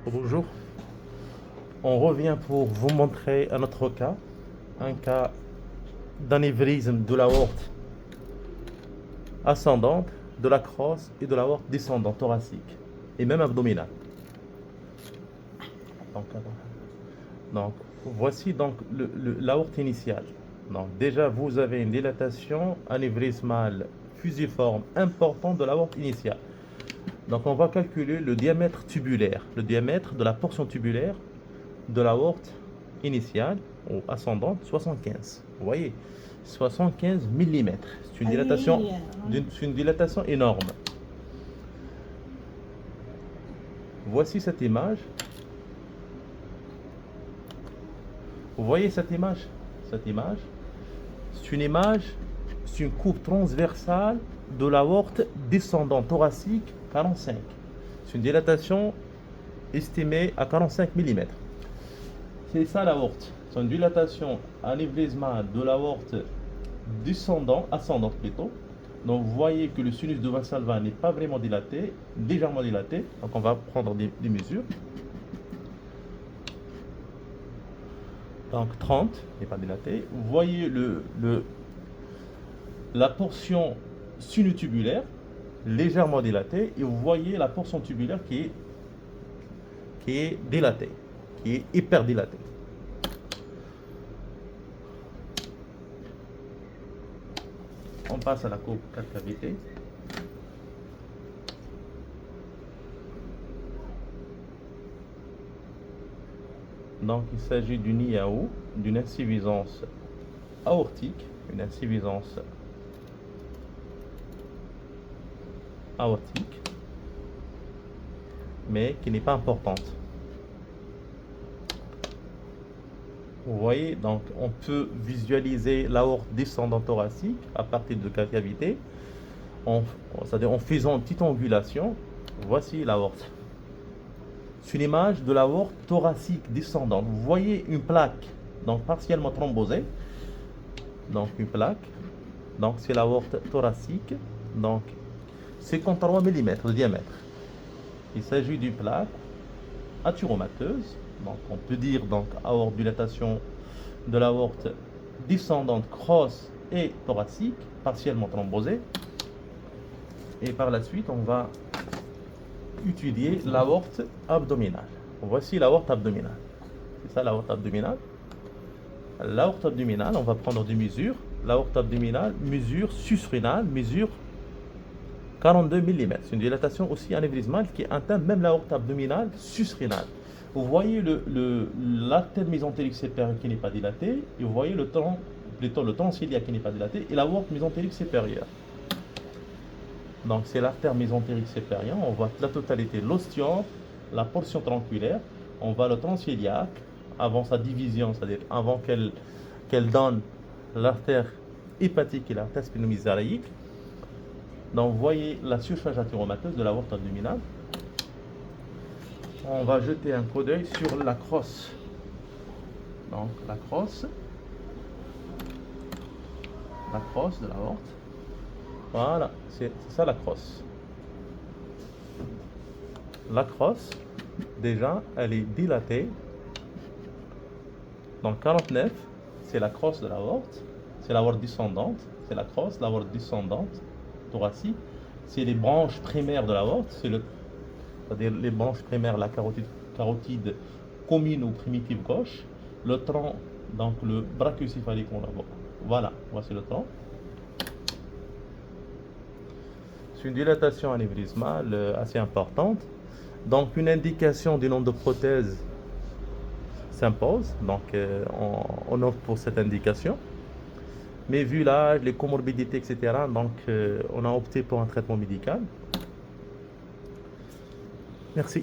Bonjour. On revient pour vous montrer un autre un cas d'anévrisme de l'aorte ascendante, de la crosse et de l'aorte descendante thoracique et même abdominale. Donc, voici donc l'aorte initiale. Donc déjà vous avez une dilatation anévrismale fusiforme importante de l'aorte initiale. Donc on va calculer le diamètre tubulaire, le diamètre de la portion tubulaire de l'aorte initiale ou ascendante, 75. Vous voyez, 75 mm. C'est une dilatation énorme. Voici cette image. Vous voyez cette image? Cette image, c'est une coupe transversale de l'aorte descendante thoracique 45. C'est une dilatation estimée à 45 mm. C'est ça l'aorte. C'est une dilatation anévrismale de l'aorte ascendante plutôt. Donc vous voyez que le sinus de Valsalva n'est pas vraiment dilaté, légèrement dilaté. Donc on va prendre des mesures. Donc 30 n'est pas dilaté. Vous voyez la portion sinutubulaire légèrement dilatée et vous voyez la portion tubulaire qui est dilatée, qui est hyperdilatée. On passe à la coupe 4 cavités. Donc il s'agit d'une IAO, d'une insuffisance aortique, une insuffisance aortique, mais qui n'est pas importante. Vous voyez, donc on peut visualiser l'aorte descendante thoracique à partir de 4 cavités, c'est-à-dire en faisant une petite angulation. Voici l'aorte. C'est une image de l'aorte thoracique descendante. Vous voyez une plaque, donc partiellement thrombosée. Donc une plaque. Donc c'est l'aorte thoracique. Donc 53 mm de diamètre. Il s'agit d'une plaque athyromateuse. Donc on peut dire donc aorte dilatation de l'aorte descendante crosse et thoracique, partiellement thrombosée. Et par la suite, on va étudier l'aorte abdominale. Voici l'aorte abdominale. C'est ça l'aorte abdominale. L'aorte abdominale, on va prendre des mesures. L'aorte abdominale, mesure susrénale, mesure 42 mm. C'est une dilatation aussi anévrismale qui atteint même l'aorte abdominale susrénale. Vous voyez l'artère mésentérique supérieure qui n'est pas dilatée, et vous voyez le tronc ciliaque qui n'est pas dilaté, et l'aorte mésentérique supérieure. Donc c'est l'artère mésentérique supérieure, on voit la totalité, l'ostium, la portion tronculaire, on voit le tronc ciliaque avant sa division, c'est-à-dire avant qu'elle donne l'artère hépatique et l'artère spénoméséraïque. Donc vous voyez la surcharge athyromateuse de l'aorte abdominale. On va jeter un coup d'œil sur la crosse. Donc la crosse de l'aorte. Voilà, c'est ça la crosse. La crosse, déjà, elle est dilatée. Donc 49, c'est la crosse de l'aorte. C'est l'aorte descendante. C'est la crosse, l'aorte descendante thoracique. C'est les branches primaires de l'aorte. C'est-à-dire les branches primaires, la carotide commune ou primitive gauche, le tronc, donc le brachiocéphalique, voilà, voici le tronc. C'est une dilatation anévrismale assez importante. Donc une indication du nombre de prothèses s'impose, donc on opte pour cette indication. Mais vu l'âge, les comorbidités, etc., donc on a opté pour un traitement médical. Merci.